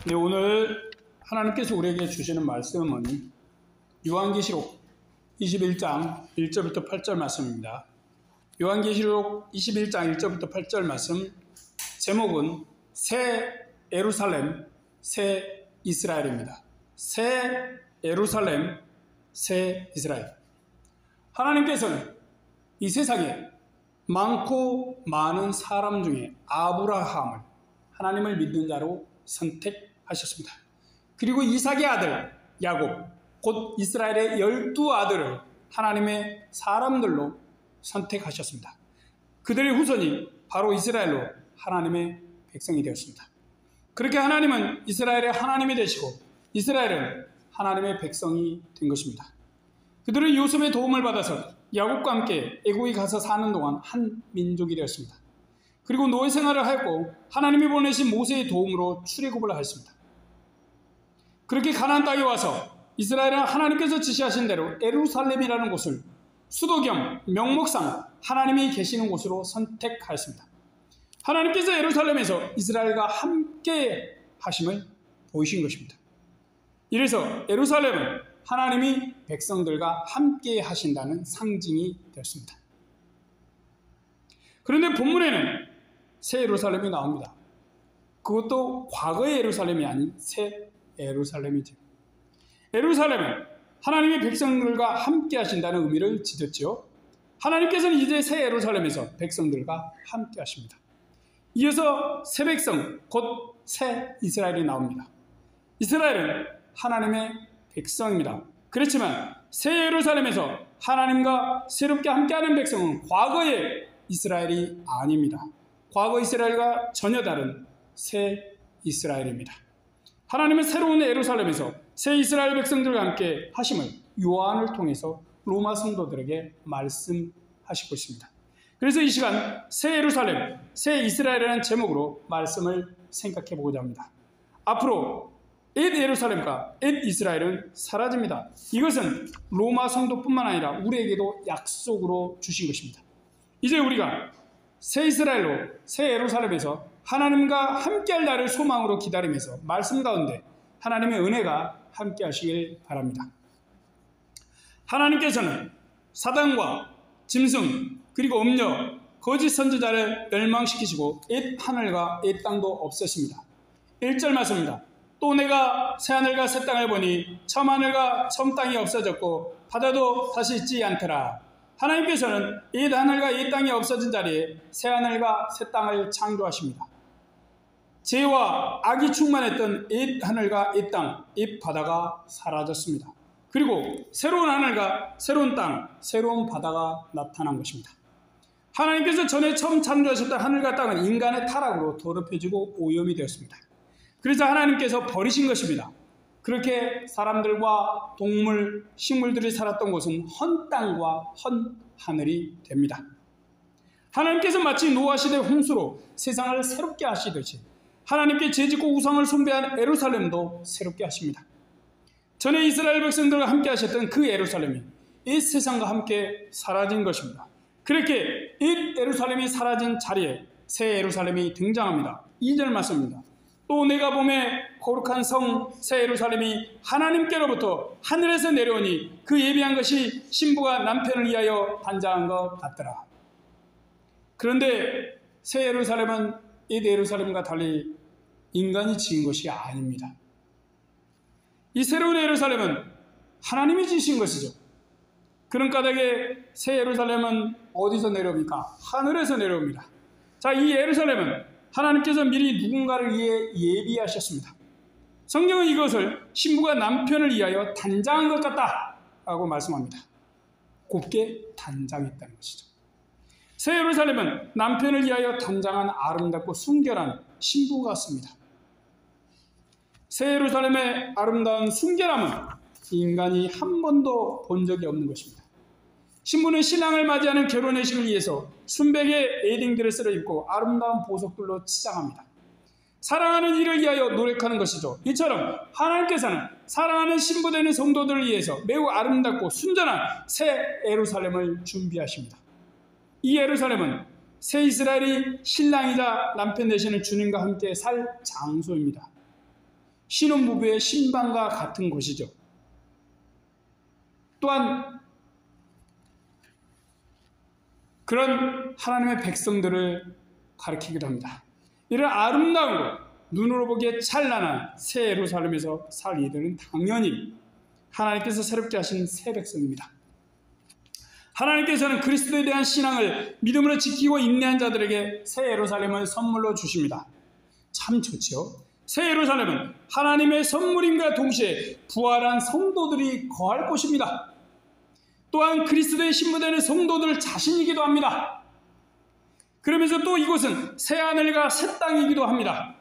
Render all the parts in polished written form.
네, 오늘 하나님께서 우리에게 주시는 말씀은 요한계시록 21장 1절부터 8절 말씀입니다. 요한계시록 21장 1절부터 8절 말씀, 제목은 새 예루살렘, 새 이스라엘입니다. 새 예루살렘, 새 이스라엘. 하나님께서는 이 세상에 많고 많은 사람 중에 아브라함을 하나님을 믿는 자로 선택하셨습니다. 그리고 이삭의 아들 야곱, 곧 이스라엘의 12아들을 하나님의 사람들로 선택하셨습니다. 그들의 후손이 바로 이스라엘로 하나님의 백성이 되었습니다. 그렇게 하나님은 이스라엘의 하나님이 되시고 이스라엘은 하나님의 백성이 된 것입니다. 그들은 요셉의 도움을 받아서 야곱과 함께 애국에 가서 사는 동안 한 민족이 되었습니다. 그리고 노예 생활을 하였고 하나님이 보내신 모세의 도움으로 출애굽을 하였습니다. 그렇게 가나안 땅에 와서 이스라엘은 하나님께서 지시하신 대로 예루살렘이라는 곳을 수도 겸 명목상 하나님이 계시는 곳으로 선택하였습니다. 하나님께서 예루살렘에서 이스라엘과 함께 하심을 보이신 것입니다. 이래서 예루살렘은 하나님이 백성들과 함께 하신다는 상징이 되었습니다. 그런데 본문에는 새 예루살렘이 나옵니다. 그것도 과거의 예루살렘이 아닌 새 예루살렘이죠. 예루살렘은 하나님의 백성들과 함께 하신다는 의미를 지녔죠. 하나님께서는 이제 새 예루살렘에서 백성들과 함께 하십니다. 이어서 새 백성, 곧 새 이스라엘이 나옵니다. 이스라엘은 하나님의 백성입니다. 그렇지만 새 예루살렘에서 하나님과 새롭게 함께하는 백성은 과거의 이스라엘이 아닙니다. 과거 이스라엘과 전혀 다른 새 이스라엘입니다. 하나님은 새로운 예루살렘에서 새 이스라엘 백성들과 함께 하심을 요한을 통해서 로마 성도들에게 말씀하시고 있습니다. 그래서 이 시간 새 예루살렘, 새 이스라엘이라는 제목으로 말씀을 생각해 보고자 합니다. 앞으로 옛 예루살렘과 옛 이스라엘은 사라집니다. 이것은 로마 성도뿐만 아니라 우리에게도 약속으로 주신 것입니다. 이제 우리가 새 이스라엘로 새 예루살렘에서 하나님과 함께할 날을 소망으로 기다리면서 말씀 가운데 하나님의 은혜가 함께 하시길 바랍니다. 하나님께서는 사단과 짐승 그리고 음녀 거짓 선지자를 멸망시키시고 옛 하늘과 옛 땅도 없애십니다. 1절 말씀입니다. 또 내가 새 하늘과 새 땅을 보니 처음 하늘과 처음 땅이 없어졌고 바다도 다시 있지 않더라. 하나님께서는 옛 하늘과 옛 땅이 없어진 자리에 새 하늘과 새 땅을 창조하십니다. 죄와 악이 충만했던 옛 하늘과 옛 땅, 옛 바다가 사라졌습니다. 그리고 새로운 하늘과 새로운 땅, 새로운 바다가 나타난 것입니다. 하나님께서 전에 처음 창조하셨던 하늘과 땅은 인간의 타락으로 더럽혀지고 오염이 되었습니다. 그래서 하나님께서 버리신 것입니다. 그렇게 사람들과 동물, 식물들이 살았던 곳은 헌 땅과 헌 하늘이 됩니다. 하나님께서 마치 노아 시대 홍수로 세상을 새롭게 하시듯이 하나님께 죄짓고 우상을 숭배한 예루살렘도 새롭게 하십니다. 전에 이스라엘 백성들과 함께 하셨던 그 예루살렘이 이 세상과 함께 사라진 것입니다. 그렇게 이 예루살렘이 사라진 자리에 새 예루살렘이 등장합니다. 2절 말씀입니다. 또 내가 보매 거룩한 성 새 예루살렘이 하나님께로부터 하늘에서 내려오니 그 예비한 것이 신부가 남편을 위하여 단장한 것 같더라. 그런데 새 예루살렘은 옛 예루살렘과 달리 인간이 지은 것이 아닙니다. 이 새로운 예루살렘은 하나님이 지으신 것이죠. 그런 까닭에 새 예루살렘은 어디서 내려옵니까? 하늘에서 내려옵니다. 자, 이 예루살렘은 하나님께서 미리 누군가를 위해 예비하셨습니다. 성경은 이것을 신부가 남편을 위하여 단장한 것 같다라고 말씀합니다. 곱게 단장했다는 것이죠. 새 예루살렘은 남편을 위하여 단장한 아름답고 순결한 신부 같습니다. 새 예루살렘의 아름다운 순결함은 인간이 한 번도 본 적이 없는 것입니다. 신부는 신랑을 맞이하는 결혼의식을 위해서 순백의 웨딩 드레스를 입고 아름다운 보석들로 치장합니다. 사랑하는 이를 위하여 노력하는 것이죠. 이처럼 하나님께서는 사랑하는 신부되는 성도들을 위해서 매우 아름답고 순전한 새 예루살렘을 준비하십니다. 이 예루살렘은 새 이스라엘이 신랑이자 남편 되시는 주님과 함께 살 장소입니다. 신혼부부의 신방과 같은 곳이죠. 또한 그런 하나님의 백성들을 가리키기도 합니다. 이런 아름다운 것, 눈으로 보기에 찬란한 새 예루살렘에서 살 이들은 당연히 하나님께서 새롭게 하신 새 백성입니다. 하나님께서는 그리스도에 대한 신앙을 믿음으로 지키고 인내한 자들에게 새 예루살렘을 선물로 주십니다. 참 좋죠. 새 예루살렘은 하나님의 선물임과 동시에 부활한 성도들이 거할 곳입니다. 또한 그리스도의 신부되는 성도들 자신이기도 합니다. 그러면서 또 이곳은 새 하늘과 새 땅이기도 합니다.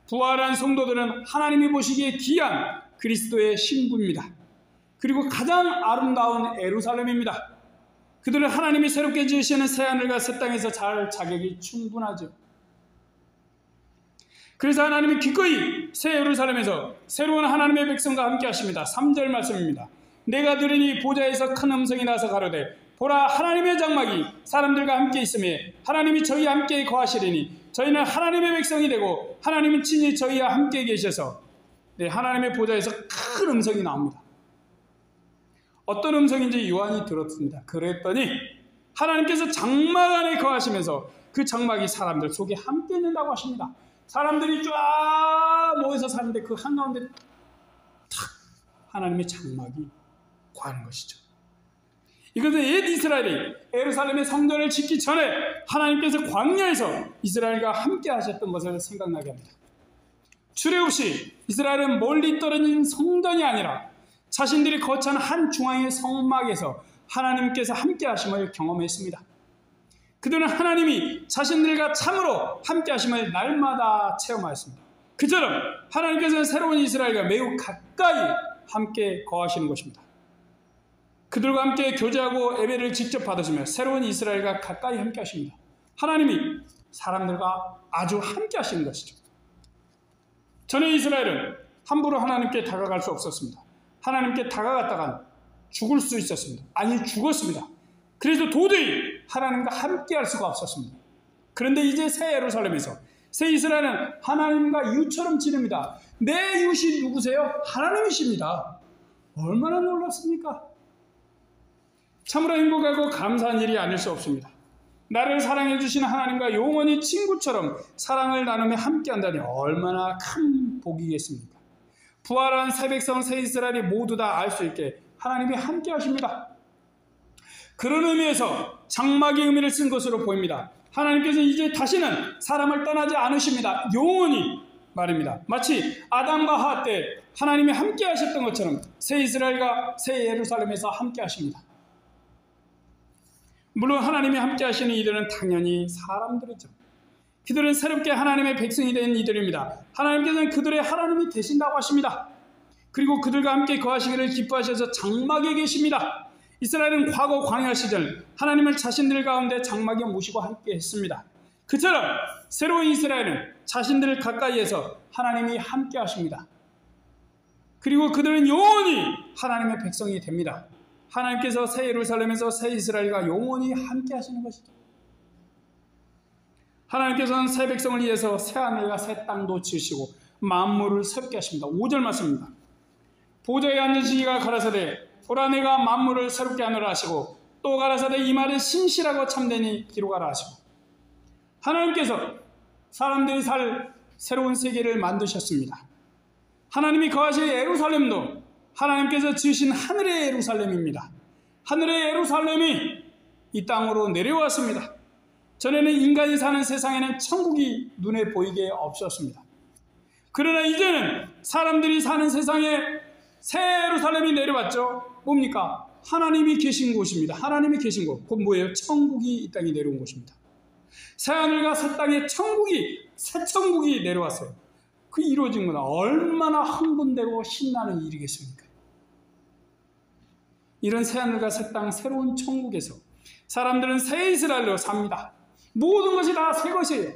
부활한 성도들은 하나님이 보시기에 귀한 그리스도의 신부입니다. 그리고 가장 아름다운 예루살렘입니다. 그들은 하나님이 새롭게 지으시는 새 하늘과 새 땅에서 잘 자격이 충분하죠. 그래서 하나님이 기꺼이 새 예루살렘에서 새로운 하나님의 백성과 함께 하십니다. 3절 말씀입니다. 내가 들으니 보좌에서 큰 음성이 나서 가로되 보라 하나님의 장막이 사람들과 함께 있으며 하나님이 저희와 함께 거하시리니 저희는 하나님의 백성이 되고 하나님은 친히 저희와 함께 계셔서 하나님의 보좌에서 큰 음성이 나옵니다. 어떤 음성인지 요한이 들었습니다. 그랬더니 하나님께서 장막 안에 거하시면서 그 장막이 사람들 속에 함께 있는다고 하십니다. 사람들이 쫙 모여서 사는데 그 한가운데 탁 하나님의 장막이 거하는 것이죠. 이것은 옛 이스라엘이 예루살렘의 성전을 짓기 전에 하나님께서 광야에서 이스라엘과 함께 하셨던 것을 생각나게 합니다. 출애굽시 이스라엘은 멀리 떨어진 성전이 아니라 자신들이 거처한 한 중앙의 성막에서 하나님께서 함께 하심을 경험했습니다. 그들은 하나님이 자신들과 참으로 함께 하심을 날마다 체험하였습니다. 그처럼 하나님께서는 새로운 이스라엘과 매우 가까이 함께 거하시는 것입니다. 그들과 함께 교제하고 예배를 직접 받으시며 새로운 이스라엘과 가까이 함께 하십니다. 하나님이 사람들과 아주 함께 하시는 것이죠. 전에 이스라엘은 함부로 하나님께 다가갈 수 없었습니다. 하나님께 다가갔다간 죽을 수 있었습니다. 아니 죽었습니다. 그래서 도저히 하나님과 함께 할 수가 없었습니다. 그런데 이제 새 예루살렘에서 새 이스라엘은 하나님과 이웃처럼 지냅니다. 내 이웃이 누구세요? 하나님이십니다. 얼마나 놀랍습니까? 참으로 행복하고 감사한 일이 아닐 수 없습니다. 나를 사랑해 주시는 하나님과 영원히 친구처럼 사랑을 나누며 함께한다니 얼마나 큰 복이겠습니까? 부활한 새 백성 새 이스라엘이 모두 다 알 수 있게 하나님이 함께 하십니다. 그런 의미에서 장막의 의미를 쓴 것으로 보입니다. 하나님께서 이제 다시는 사람을 떠나지 않으십니다. 영원히 말입니다. 마치 아담과 하와 때 하나님이 함께 하셨던 것처럼 새 이스라엘과 새 예루살렘에서 함께 하십니다. 물론 하나님이 함께 하시는 이들은 당연히 사람들이죠. 그들은 새롭게 하나님의 백성이 된 이들입니다. 하나님께서는 그들의 하나님이 되신다고 하십니다. 그리고 그들과 함께 거하시기를 기뻐하셔서 장막에 계십니다. 이스라엘은 과거 광야 시절 하나님을 자신들 가운데 장막에 모시고 함께 했습니다. 그처럼 새로운 이스라엘은 자신들 가까이에서 하나님이 함께 하십니다. 그리고 그들은 영원히 하나님의 백성이 됩니다. 하나님께서 새 예루살렘에서 새 이스라엘과 영원히 함께 하시는 것이죠. 하나님께서는 새 백성을 위해서 새 하늘과 새 땅도 지으시고 만물을 새롭게 하십니다. 5절 말씀입니다. 보좌에 앉으시기가 가라사대 보라 내가 만물을 새롭게 하느라 하시고 또 가라사대 이 말은 신실하고 참되니 기록하라 하시고 하나님께서 사람들이 살 새로운 세계를 만드셨습니다. 하나님이 거하실 예루살렘도 하나님께서 지으신 하늘의 예루살렘입니다. 하늘의 예루살렘이 이 땅으로 내려왔습니다. 전에는 인간이 사는 세상에는 천국이 눈에 보이게 없었습니다. 그러나 이제는 사람들이 사는 세상에 새 예루살렘이 내려왔죠. 뭡니까? 하나님이 계신 곳입니다. 하나님이 계신 곳. 그건 뭐예요? 천국이 이 땅에 내려온 곳입니다. 새 하늘과 새 땅에 새 천국이 내려왔어요. 그 이루어진 건 얼마나 흥분되고 신나는 일이겠습니까? 이런 새 하늘과 새 땅 새로운 천국에서 사람들은 새 이스라엘로 삽니다. 모든 것이 다 새 것이에요.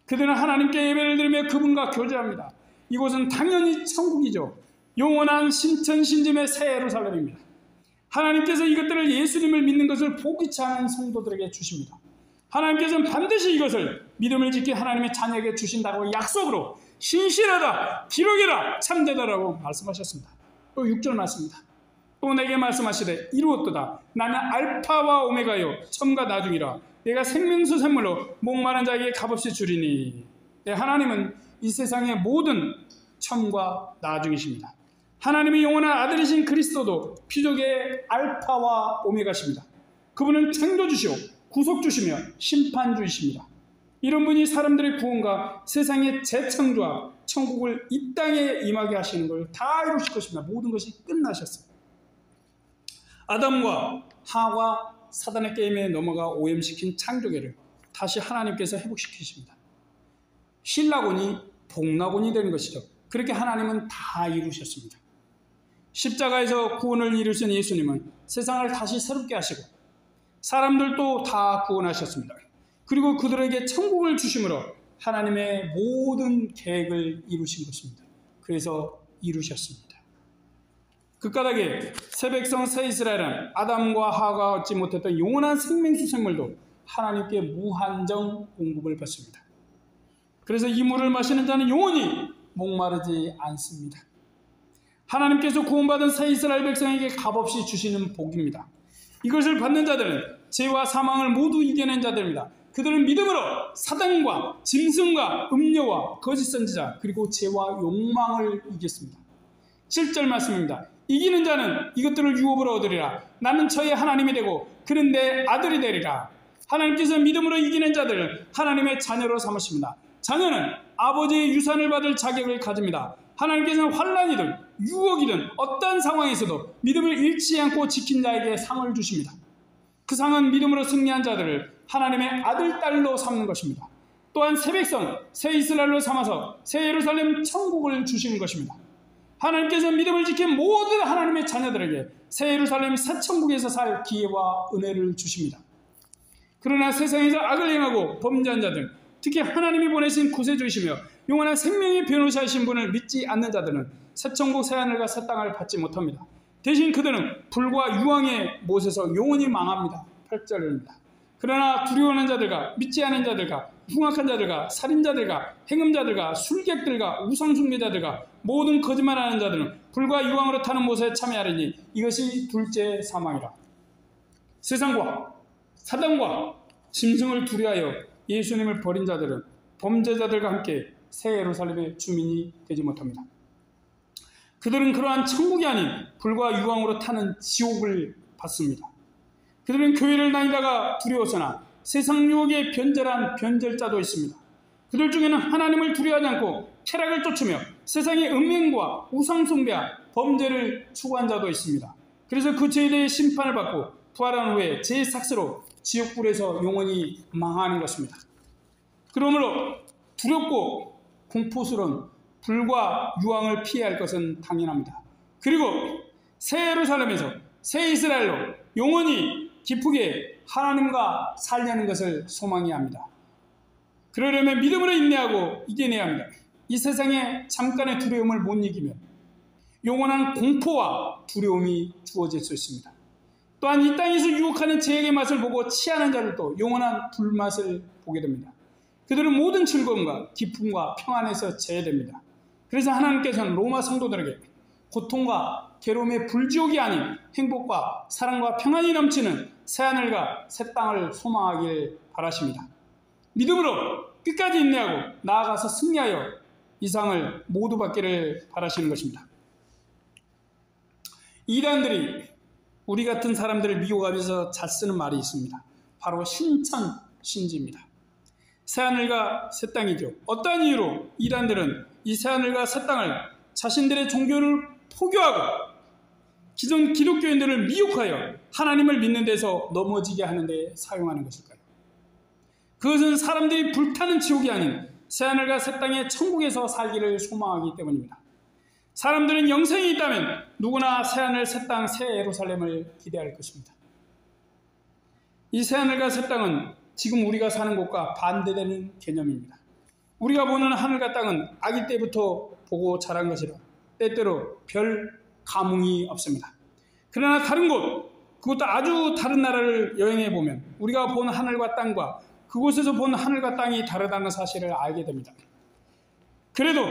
그들은 하나님께 예배를 드리며 그분과 교제합니다. 이곳은 당연히 천국이죠. 영원한 신천신짐의 새 예루살렘입니다. 하나님께서 이것들을 예수님을 믿는 것을 포기치 않은 성도들에게 주십니다. 하나님께서는 반드시 이것을 믿음을 지켜 하나님의 자녀에게 주신다고 약속으로 신실하다, 기록이라, 참되다라고 말씀하셨습니다. 또 6절 말씀입니다. 또 내게 말씀하시되 이루었도다. 나는 알파와 오메가요 처음과 나중이라. 내가 생명수 샘물로 목마른 자에게 값없이 주리니. 네, 하나님은 이 세상의 모든 처음과 나중이십니다. 하나님의 영원한 아들이신 그리스도도 피족의 알파와 오메가십니다. 그분은 창조주시오 구속주시며 심판주이십니다. 이런 분이 사람들의 구원과 세상의 재창조와 천국을 이 땅에 임하게 하시는 걸 다 이루실 것입니다. 모든 것이 끝나셨어요. 아담과 하와 사단의 게임에 넘어가 오염시킨 창조계를 다시 하나님께서 회복시키십니다. 신라곤이 복라곤이 되는 것이죠. 그렇게 하나님은 다 이루셨습니다. 십자가에서 구원을 이루신 예수님은 세상을 다시 새롭게 하시고 사람들도 다 구원하셨습니다. 그리고 그들에게 천국을 주심으로 하나님의 모든 계획을 이루신 것입니다. 그래서 이루셨습니다. 그 까닭에 새 백성 새 이스라엘은 아담과 하가 얻지 못했던 영원한 생명수 생물도 하나님께 무한정 공급을 받습니다. 그래서 이 물을 마시는 자는 영원히 목마르지 않습니다. 하나님께서 구원받은 새 이스라엘 백성에게 값없이 주시는 복입니다. 이것을 받는 자들은 죄와 사망을 모두 이겨낸 자들입니다. 그들은 믿음으로 사단과 짐승과 음녀와 거짓 선지자 그리고 죄와 욕망을 이겼습니다. 7절 말씀입니다. 이기는 자는 이것들을 유업으로 얻으리라. 나는 저의 하나님이 되고 그는 내 아들이 되리라. 하나님께서 믿음으로 이기는 자들을 하나님의 자녀로 삼으십니다. 자녀는 아버지의 유산을 받을 자격을 가집니다. 하나님께서는 환난이든 유혹이든 어떤 상황에서도 믿음을 잃지 않고 지킨 자에게 상을 주십니다. 그 상은 믿음으로 승리한 자들을 하나님의 아들, 딸로 삼는 것입니다. 또한 새 백성, 새 이스라엘로 삼아서 새 예루살렘 천국을 주시는 것입니다. 하나님께서 믿음을 지킨 모든 하나님의 자녀들에게 새 예루살렘 새 천국에서 살 기회와 은혜를 주십니다. 그러나 세상에서 악을 행하고 범죄한 자들, 특히 하나님이 보내신 구세주이시며 영원한 생명의 변호사이신 분을 믿지 않는 자들은 새 천국 새 하늘과 새 땅을 받지 못합니다. 대신 그들은 불과 유황의 못에서 영원히 망합니다. 8절입니다. 그러나 두려워하는 자들과 믿지 않은 자들과 흉악한 자들과 살인자들과 행음자들과 술객들과 우상숭배자들과 모든 거짓말하는 자들은 불과 유황으로 타는 못에 참여하리니 이것이 둘째 사망이라. 세상과 사단과 짐승을 두려워하여 예수님을 버린 자들은 범죄자들과 함께 새 예루살렘의 주민이 되지 못합니다. 그들은 그러한 천국이 아닌 불과 유황으로 타는 지옥을 받습니다. 그들은 교회를 다니다가 두려웠으나 세상 유혹에 변절한 변절자도 있습니다. 그들 중에는 하나님을 두려워하지 않고 쾌락을 쫓으며 세상의 음행과 우상숭배와 범죄를 추구한 자도 있습니다. 그래서 그 죄에 대해 심판을 받고 부활한 후에 죄의 삭스로 지옥불에서 영원히 망하는 것입니다. 그러므로 두렵고 공포스러운 불과 유황을 피해야 할 것은 당연합니다. 그리고 새 예루살렘에서 새 이스라엘로 영원히 기쁘게 하나님과 살려는 것을 소망해야 합니다. 그러려면 믿음으로 인내하고 이겨내야 합니다. 이 세상의 잠깐의 두려움을 못 이기면 영원한 공포와 두려움이 주어질 수 있습니다. 또한 이 땅에서 유혹하는 죄악의 맛을 보고 취하는 자들도 영원한 불맛을 보게 됩니다. 그들은 모든 즐거움과 기쁨과 평안에서 제외됩니다. 그래서 하나님께서는 로마 성도들에게 고통과 괴로움의 불지옥이 아닌 행복과 사랑과 평안이 넘치는 새하늘과 새 땅을 소망하길 바라십니다. 믿음으로 끝까지 인내하고 나아가서 승리하여 이 상을 모두 받기를 바라시는 것입니다. 이단들이 우리 같은 사람들을 미혹하면서 잘 쓰는 말이 있습니다. 바로 신천신지입니다. 새하늘과 새 땅이죠. 어떠한 이유로 이단들은 이 새하늘과 새 땅을 자신들의 종교를 포교하고 기존 기독교인들을 미혹하여 하나님을 믿는 데서 넘어지게 하는 데 사용하는 것일까요? 그것은 사람들이 불타는 지옥이 아닌 새하늘과 새 땅의 천국에서 살기를 소망하기 때문입니다. 사람들은 영생이 있다면 누구나 새하늘, 새 땅, 새 예루살렘을 기대할 것입니다. 이 새하늘과 새 땅은 지금 우리가 사는 곳과 반대되는 개념입니다. 우리가 보는 하늘과 땅은 아기 때부터 보고 자란 것이라 때때로 별 감흥이 없습니다. 그러나 다른 곳, 그것도 아주 다른 나라를 여행해 보면 우리가 본 하늘과 땅과 그곳에서 본 하늘과 땅이 다르다는 사실을 알게 됩니다. 그래도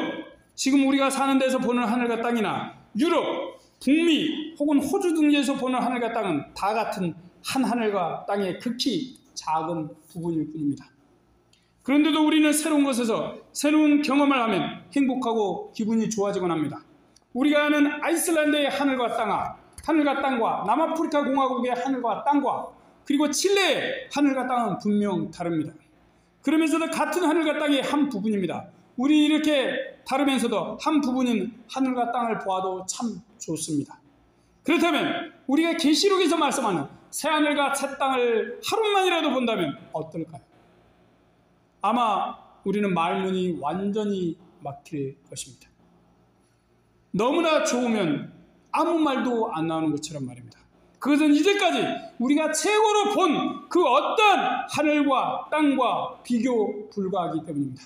지금 우리가 사는 데서 보는 하늘과 땅이나 유럽, 북미 혹은 호주 등지에서 보는 하늘과 땅은 다 같은 한 하늘과 땅의 극히 작은 부분일 뿐입니다. 그런데도 우리는 새로운 곳에서 새로운 경험을 하면 행복하고 기분이 좋아지곤 합니다. 우리가 아는 아이슬란드의 하늘과 땅과 남아프리카 공화국의 하늘과 땅과 그리고 칠레의 하늘과 땅은 분명 다릅니다. 그러면서도 같은 하늘과 땅의 한 부분입니다. 우리 이렇게 다르면서도 한 부분인 하늘과 땅을 보아도 참 좋습니다. 그렇다면 우리가 계시록에서 말씀하는 새하늘과 새 땅을 하루만이라도 본다면 어떨까요? 아마 우리는 말문이 완전히 막힐 것입니다. 너무나 좋으면 아무 말도 안 나오는 것처럼 말입니다. 그것은 이제까지 우리가 최고로 본 그 어떤 하늘과 땅과 비교 불가하기 때문입니다.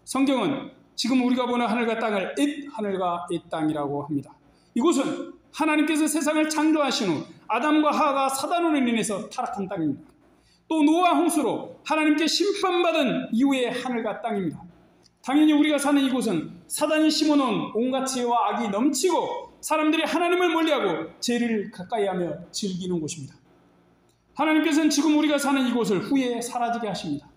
성경은 지금 우리가 보는 하늘과 땅을 옛 하늘과 옛 땅이라고 합니다. 이곳은 하나님께서 세상을 창조하신 후 아담과 하와가 사단으로 인해서 타락한 땅입니다. 또 노아 홍수로 하나님께 심판받은 이후의 하늘과 땅입니다. 당연히 우리가 사는 이곳은 사단이 심어놓은 온갖 죄와 악이 넘치고 사람들이 하나님을 멀리하고 죄를 가까이하며 즐기는 곳입니다. 하나님께서는 지금 우리가 사는 이곳을 후에 사라지게 하십니다.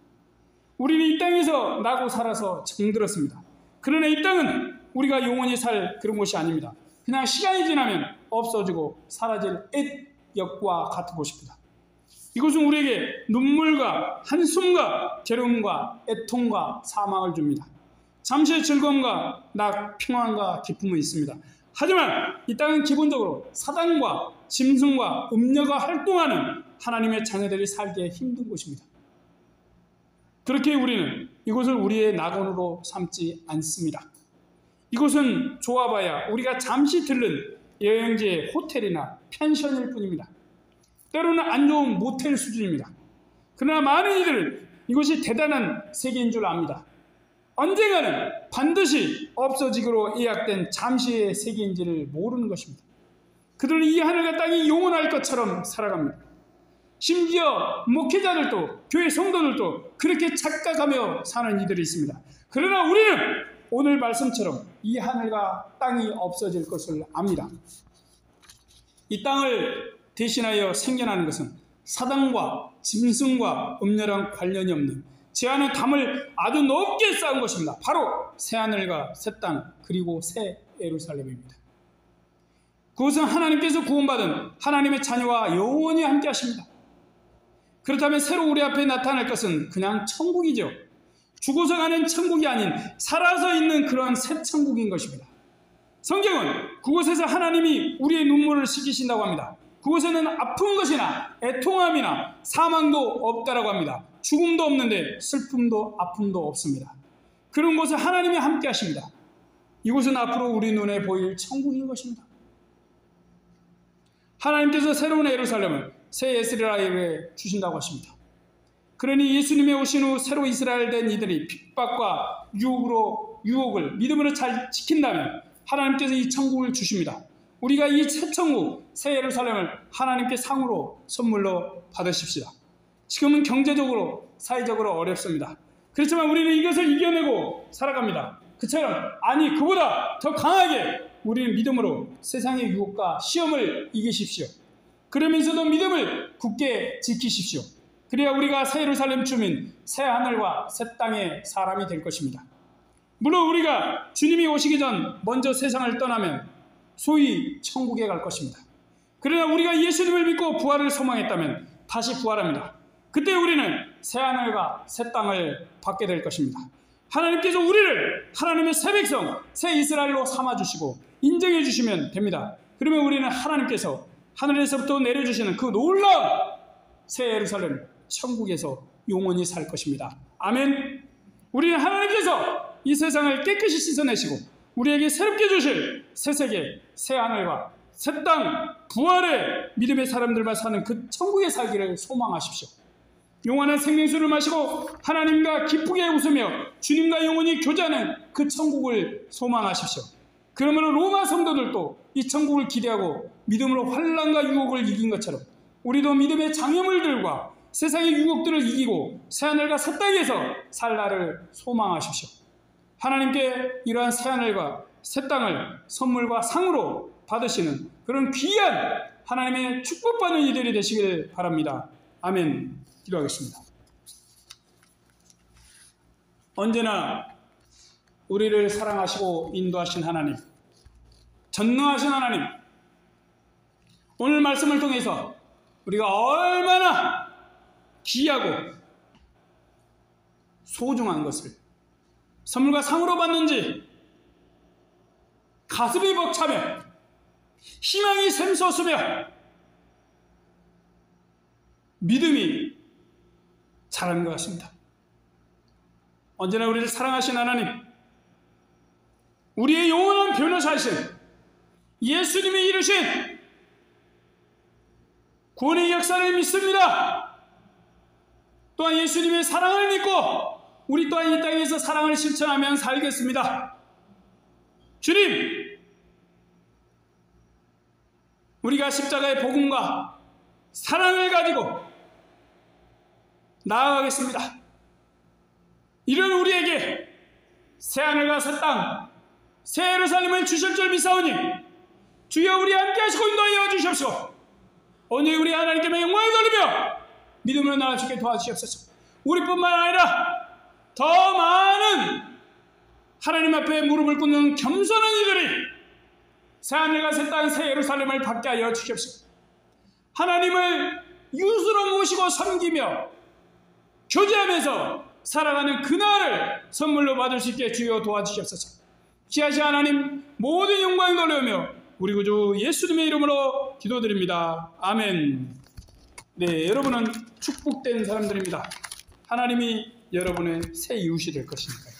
우리는 이 땅에서 나고 살아서 정들었습니다. 그러나 이 땅은 우리가 영원히 살 그런 곳이 아닙니다. 그냥 시간이 지나면 없어지고 사라질 옛 역과 같은 곳입니다. 이곳은 우리에게 눈물과 한숨과 괴로움과 애통과 사망을 줍니다. 잠시의 즐거움과 평안과 기쁨은 있습니다. 하지만 이 땅은 기본적으로 사단과 짐승과 음녀가 활동하는 하나님의 자녀들이 살기에 힘든 곳입니다. 그렇게 우리는 이곳을 우리의 낙원으로 삼지 않습니다. 이곳은 좋아봐야 우리가 잠시 들른 여행지의 호텔이나 펜션일 뿐입니다. 때로는 안 좋은 모텔 수준입니다. 그러나 많은 이들은 이것이 대단한 세계인 줄 압니다. 언젠가는 반드시 없어지기로 예약된 잠시의 세계인지를 모르는 것입니다. 그들은 이 하늘과 땅이 영원할 것처럼 살아갑니다. 심지어 목회자들도 교회 성도들도 그렇게 착각하며 사는 이들이 있습니다. 그러나 우리는 오늘 말씀처럼 이 하늘과 땅이 없어질 것을 압니다. 이 땅을 대신하여 생겨나는 것은 사단과 짐승과 음녀랑 관련이 없는 죄와는 담을 아주 높게 쌓은 것입니다. 바로 새하늘과 새 땅 그리고 새 예루살렘입니다. 그것은 하나님께서 구원받은 하나님의 자녀와 영원히 함께 하십니다. 그렇다면 새로 우리 앞에 나타날 것은 그냥 천국이죠. 죽어서 가는 천국이 아닌 살아서 있는 그러한 새 천국인 것입니다. 성경은 그곳에서 하나님이 우리의 눈물을 씻기신다고 합니다. 그곳에는 아픈 것이나 애통함이나 사망도 없다라고 합니다. 죽음도 없는데 슬픔도 아픔도 없습니다. 그런 곳에 하나님이 함께 하십니다. 이곳은 앞으로 우리 눈에 보일 천국인 것입니다. 하나님께서 새로운 예루살렘을 새 이스라엘에 주신다고 하십니다. 그러니 예수님이 오신 후 새로 이스라엘 된 이들이 핍박과 유혹을 믿음으로 잘 지킨다면 하나님께서 이 천국을 주십니다. 우리가 이 새 천국, 새 예루살렘을 하나님께 상으로 선물로 받으십시다. 지금은 경제적으로, 사회적으로 어렵습니다. 그렇지만 우리는 이것을 이겨내고 살아갑니다. 그처럼 그보다 더 강하게 우리는 믿음으로 세상의 유혹과 시험을 이기십시오. 그러면서도 믿음을 굳게 지키십시오. 그래야 우리가 새 예루살렘 주민, 새 하늘과 새 땅의 사람이 될 것입니다. 물론 우리가 주님이 오시기 전 먼저 세상을 떠나면 소위 천국에 갈 것입니다. 그러나 우리가 예수님을 믿고 부활을 소망했다면 다시 부활합니다. 그때 우리는 새 하늘과 새 땅을 받게 될 것입니다. 하나님께서 우리를 하나님의 새 백성, 새 이스라엘로 삼아주시고 인정해 주시면 됩니다. 그러면 우리는 하나님께서 하늘에서부터 내려주시는 그 놀라운 새 예루살렘 천국에서 영원히 살 것입니다. 아멘. 우리는 하나님께서 이 세상을 깨끗이 씻어내시고 우리에게 새롭게 주실 새 세계, 새 하늘과 새 땅, 부활의 믿음의 사람들만 사는 그 천국의 살기를 소망하십시오. 영원한 생명수를 마시고 하나님과 기쁘게 웃으며 주님과 영원히 교제하는 그 천국을 소망하십시오. 그러므로 로마 성도들도 이 천국을 기대하고 믿음으로 환난과 유혹을 이긴 것처럼 우리도 믿음의 장애물들과 세상의 유혹들을 이기고 새하늘과 새 땅에서 살 날을 소망하십시오. 하나님께 이러한 새하늘과 새 땅을 선물과 상으로 받으시는 그런 귀한 하나님의 축복받는 이들이 되시길 바랍니다. 아멘. 기도하겠습니다. 언제나 우리를 사랑하시고 인도하신 하나님, 전능하신 하나님, 오늘 말씀을 통해서 우리가 얼마나 귀하고 소중한 것을 선물과 상으로 받는지 가슴이 벅차며 희망이 샘솟으며 믿음이 자라는 것 같습니다. 언제나 우리를 사랑하신 하나님, 우리의 영원한 변호사이신 예수님이 이루신 구원의 역사를 믿습니다. 또한 예수님의 사랑을 믿고 우리 또한 이 땅에서 사랑을 실천하며 살겠습니다. 주님, 우리가 십자가의 복음과 사랑을 가지고 나아가겠습니다. 이런 우리에게 새하늘과 새 땅, 새 예루살렘을 주실 줄 믿사오니 주여 우리 함께 하시고 인도하여 주시옵소서. 오늘 우리 하나님께 영광을 돌리며 믿음으로 나아가시게 도와주시옵소서. 우리뿐만 아니라 더 많은 하나님 앞에 무릎을 꿇는 겸손한 이들이 새하늘과 새 땅, 새 예루살렘을 받게 하여 주시옵소서. 하나님을 이웃으로 모시고 섬기며 교제하면서 살아가는 그날을 선물로 받을 수 있게 주여 도와주시옵소서. 귀하신 하나님, 모든 영광을 돌려오며 우리 구주 예수님의 이름으로 기도드립니다. 아멘. 네, 여러분은 축복된 사람들입니다. 하나님이 여러분의 새 이웃이 될 것이니까요.